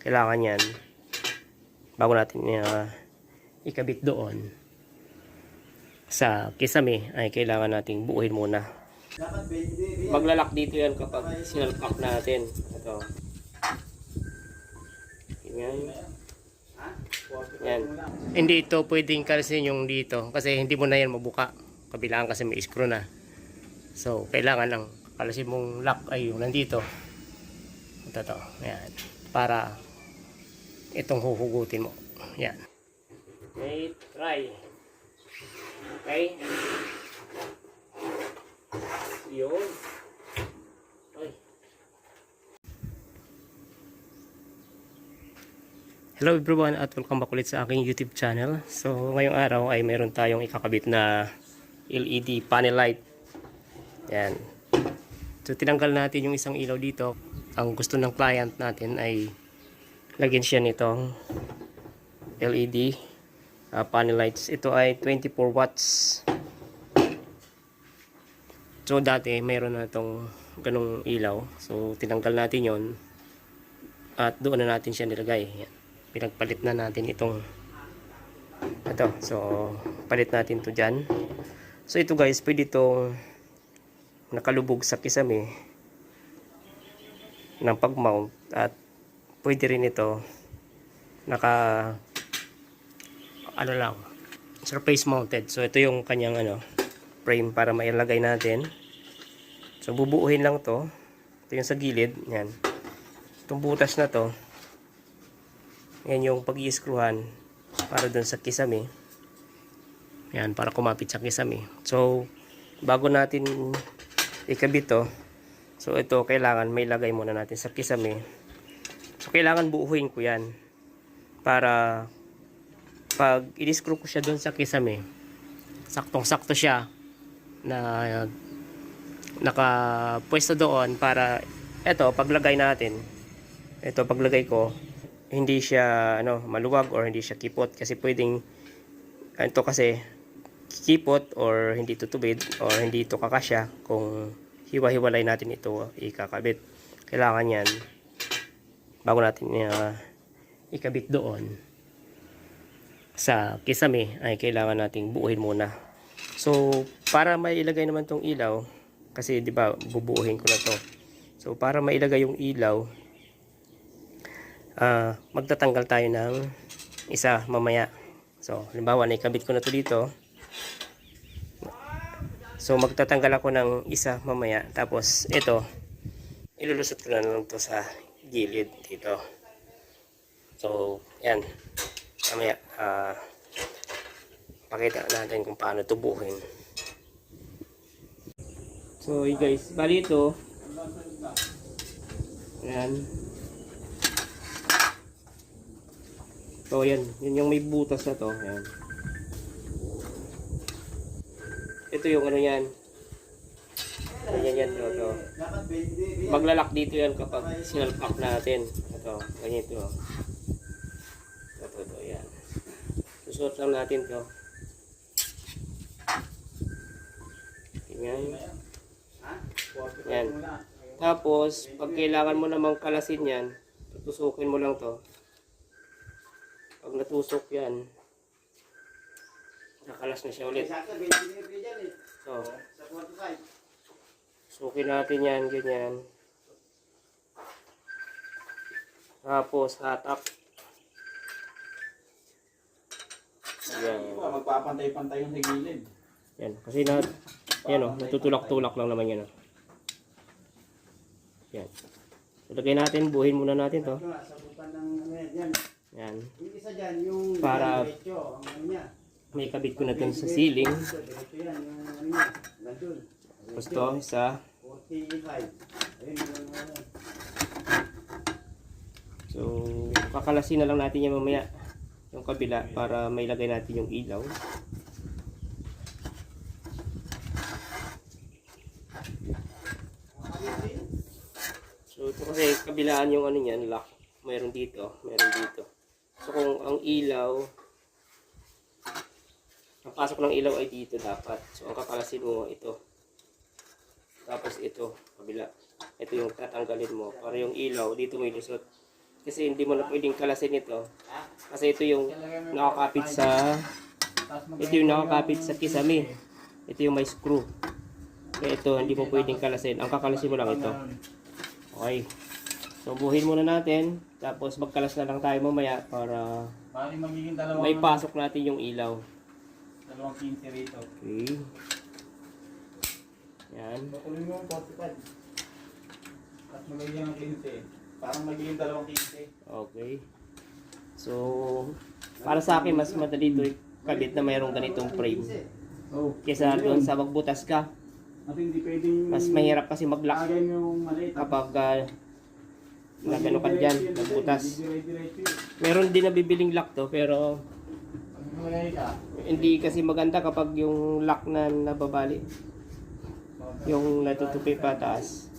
kailangan yan, bago natin ikabit doon sa kisame, ay kailangan nating buuhin muna. Maglalak dito yan kapag sinalpak natin. Ito. Yan. Yan. Hindi ito pwedeng kalasin yung dito kasi hindi mo na yan mabuka. Kabilaan kasi may screw na. So, kailangan ang kalasin mong lock ay yung nandito. Ito to. Yan. Para itong huhugutin mo. Yan. Okay, try. Okay. Yun. Ay. Hello everyone at welcome back ulit sa aking YouTube channel. So ngayong araw ay meron tayong ikakabit na LED panel light. Yan. So tinanggal natin yung isang ilaw dito. Ang gusto ng client natin ay lagyan siya nitong LED panel lights. Ito ay 24 watts. So dati meron na itong ganung ilaw. So tinanggal natin yon at doon na natin siya nilagay. Yan. Pinagpalit na natin itong ito. So palit natin to dyan. So ito guys, pwede itong nakalubog sa kisame ng pag-mount at pwede rin ito naka ano lang, surface mounted. So ito yung kanyang frame para mailagay natin. So bubuuhin lang to. Ito yung sa gilid, yan. Itong butas na to, yan yung pag-i-screwhan para dun sa kisame. Yan, para kumapit sa kisame. So bago natin ikabit to, so ito kailangan may lagay muna natin sa kisame. So kailangan buuhin ko yan para pag i-screw ko siya dun sa kisame, saktong-sakto siya na nakapwesto doon para ito paglagay natin, ito paglagay ko hindi siya maluwag or hindi siya kipot kasi pwedeng ito kasi kipot or hindi tutubid or hindi ito kakasya kung hiwa-hiwalay natin ito ikakabit. Kailangan yan bago natin ikabit doon sa kisame ay kailangan nating buuhin muna. So para mailagay naman tong ilaw, kasi di ba bubuuhin ko na to. So para mailagay yung ilaw, magtatanggal tayo ng isa mamaya. So halimbawa naikabit ko na to dito. So magtatanggal ako ng isa mamaya. Tapos ito ilulusot ko na lang to sa gilid dito. So yan. Mamaya pakita natin kung paano tubuhin. So guys, bali ito yan. So yan, yun yung may butas na to. Yan. Ito yung yan. Yan to. Maglalak dito yan kapag sinalpak natin. Ito, ganyan ito. Ito, yan. Susuot lang natin to. Yan. Yan. Tapos, pag kailangan mo namang kalasin yan, tutusukin mo lang to. Pag natusok yan, nakalas na siya ulit. So, sukin natin yan, ganyan. Tapos, hatak. Yan. Magpapantay-pantay yung gilid. Yan, kasi natutulak-tulak lang naman yan. Yan. So, lagay natin, buuhin muna natin to. Yan. Para may kabit ko na dun sa ceiling. Tapos to, isa. So, kakalasin na lang natin yan mamaya. Yung kabila para may lagay natin yung ilaw. So ito kasi kabilaan yung niyan, lock. Meron dito, meron dito. So kung ang ilaw, ang pasok ng ilaw ay dito dapat. So ang kakalasin mo ito. Tapos ito, kabila. Ito yung tatanggalin mo para yung ilaw dito may lusot. Kasi hindi mo na pwedeng kalasin ito. Kasi ito yung nakakapit sa kisame. Ito yung may screw. Kaya ito, hindi mo pwedeng kalasin. Ang kakalasin mo lang ito. Okay. So, buhin muna natin. Tapos, magkalas na lang tayo mamaya para Bali magiging dalawang, may pasok natin yung ilaw. dalawang 15 rito. Okay. Yan. Bakulin mo yung 45. At magiging ng 15. Parang magiging dalawang 15. Okay. So, para sa akin, mas madali ito kabit na mayroong ganitong frame. Oh. Kesa doon sa magbutas ka. At hindi pwedeng Mas mahirap kasi mag-lock lagay mo yung maliit. kapag nagano ka dyan, nagbutas. Diretso. Meron din na bibiling lock to, pero Pag nalagay ka, hindi kasi maganda kapag yung lock na nababali. Yung natutupi pataas.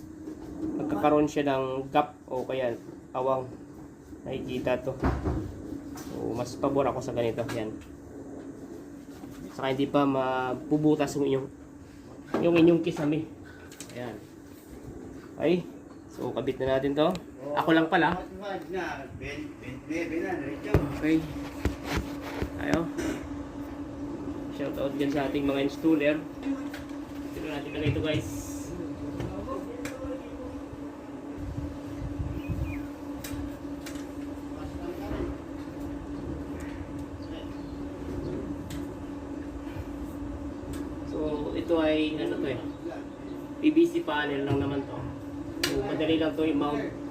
Nagkakaroon siya ng gap o kaya awang. Nakikita to. So, mas pabor ako sa ganito. Yan. Saka hindi pa mapubutas yung inyong kisame. Ayan. Okay. So, kabit na natin to. Ako lang pala. Okay. Tayo. Shoutout dyan sa ating mga installer. Tignan natin na ito guys. So, ito ay ano to eh. PVC panel lang naman to. So, madali lang to i-mount.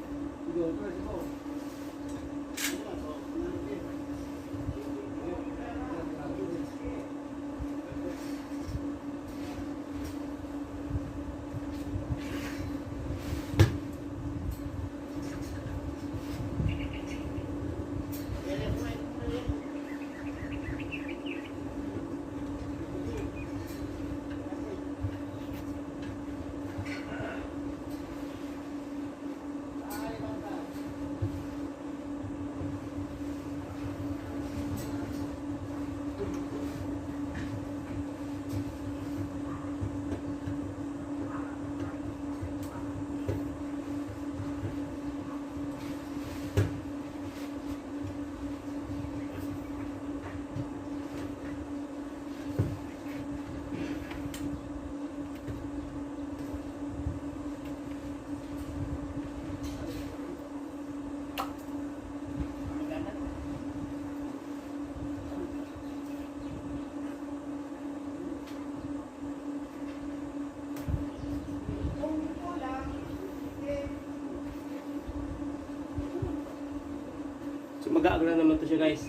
So mag-aagla naman to siya guys.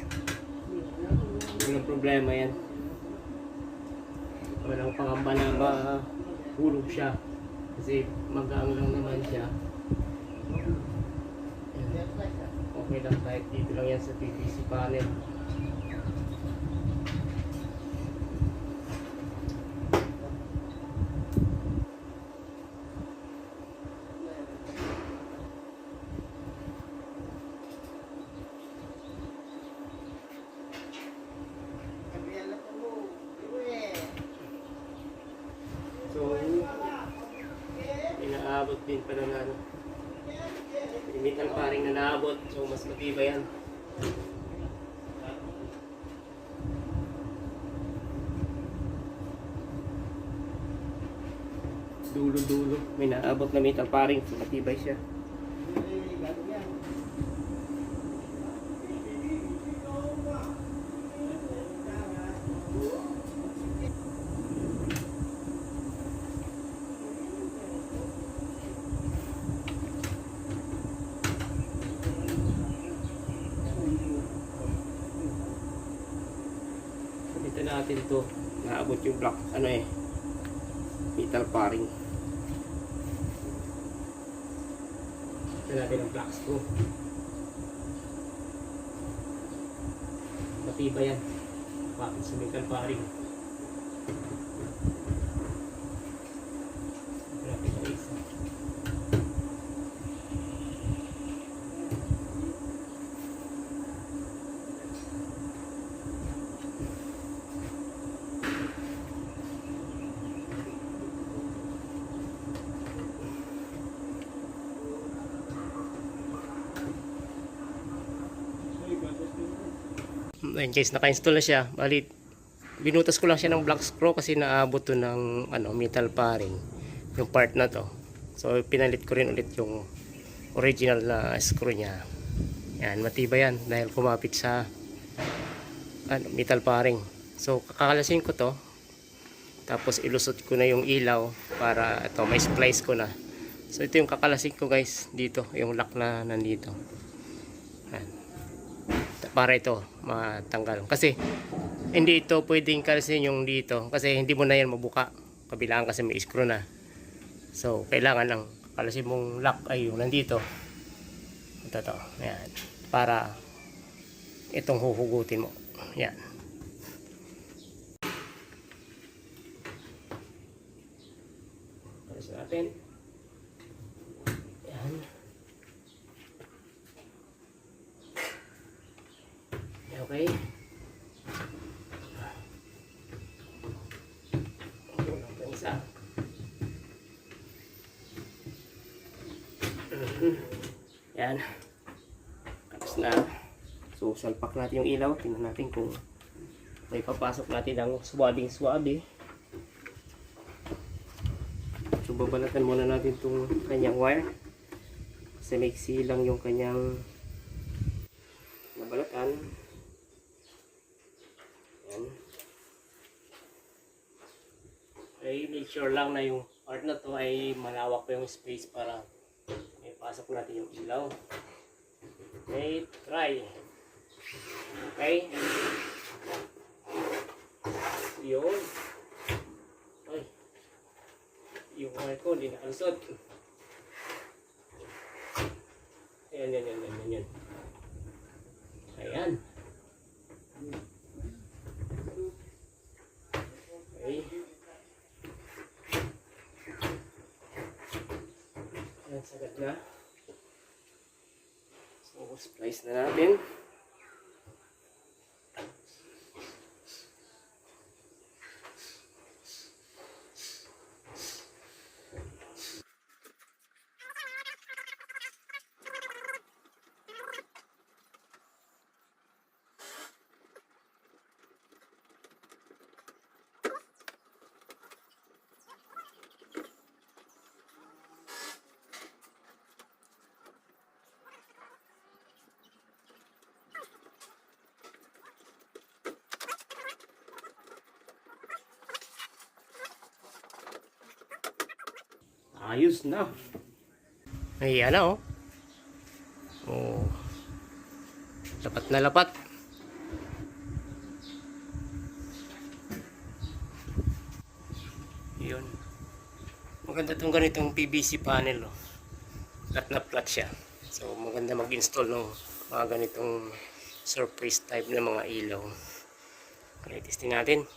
Walang problema yan. Walang pangamba na mahulog siya. Kasi mag-aanglang naman siya. Ayan. Okay lang kahit dito lang yan sa PVC panel. So, inaabot din pala na ano. Metal paring na naabot. So, mas matibay yan. Dulo-dulo. May naabot na metal paring. So, matibay siya. Dito natin to naabot yung block ano eh metal paring. Ito natin ang block screw. Matibay yan kapit sa metal paring. Ito natin ang isa. Ayun guys, naka-install na siya. Bali, binutas ko lang siya ng black screw kasi naabot to ng metal paring yung part na to. So pinalit ko rin ulit yung original na screw niya. Yan, matibay yan dahil kumapit sa metal paring. So kakalasin ko to, tapos ilusot ko na yung ilaw para ito may splice ko na. So ito yung kakalasin ko guys, dito yung lock na nandito. Yan. Para ito matanggal kasi hindi ito pwedeng kalasin yung dito kasi hindi mo na yan mabuka, kabilaan kasi may screw na. So kailangan ang kalasin mong lock ay yung nandito, ito, yan, para itong huhugutin mo, yan. Kalasin natin, yan. Okay. Kulang pa isa. Yan. Tapos na. So, salpak natin yung ilaw. Tingnan natin kung may papasok natin ang swabbing. So, babalatan muna natin itong kanyang wire. Kasi maiksi lang yung kanyang nabalatan. Yan. Ay, make sure lang na yung part na to ay malawak pa yung space para may pasok natin yung ilaw. Okay, try. Okay. Yun. Ay. Yung wire ko, hindi nakalusot. Ayan. Ayan. Okay. Ayan, sagat na. So, splice na natin. Ayos na. Ayan na, oh. Oh. Lapat na lapat. Yun. Maganda itong ganitong PVC panel, oh. Flat na flat siya. So maganda mag-install ng mga ganitong surface type na mga ilaw. Okay, testing natin.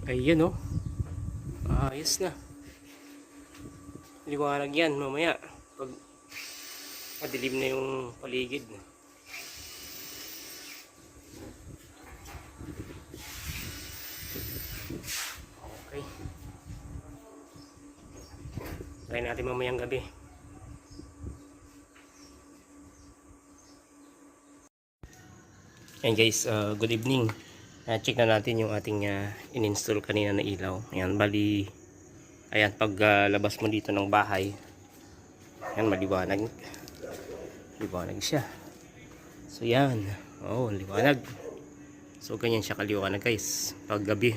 Ayun, oh. Ayos na. Liwanag yan mamaya pag madilim na yung paligid. Okay. Try natin mamayang gabi. Ayan guys, good evening. Check na natin yung ating in-install kanina na ilaw. Ayan, bali, ayan, pag labas mo dito ng bahay, ayan, maliwanag. Liwanag siya. So yan, oh, liwanag. So ganyan siya kaliwanag guys, pag gabi.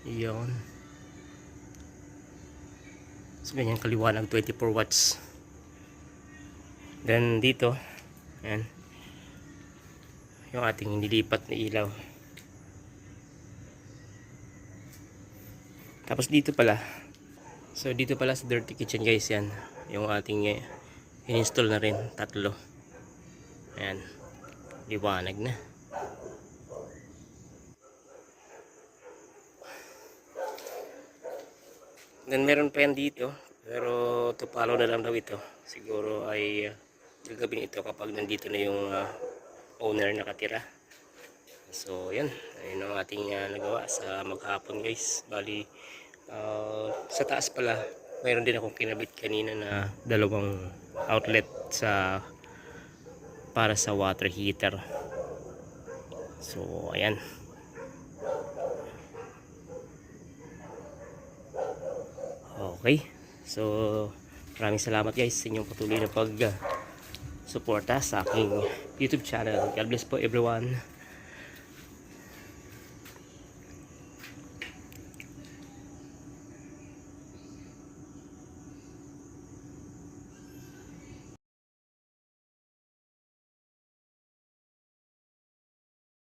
Yan. So ganyan kaliwanag, 24 watts. Then dito, ayan, yung ating nilipat na ilaw. Tapos dito pala, so dito pala sa dirty kitchen guys, yan yung ating in-install na rin, tatlo. Ayan, liwanag na. Then meron pa yan dito, Pero tupalo na lang daw ito. Siguro ay gagawin ito kapag nandito na yung owner nakatira. So yan, ayun ang ating nagawa sa maghapon guys. Bali sa taas pala mayroon din akong kinabit kanina na dalawang outlet para sa water heater. So ayan. Okay. So maraming salamat guys sa inyong patuloy na pag suporta sa aking YouTube channel. God bless po everyone.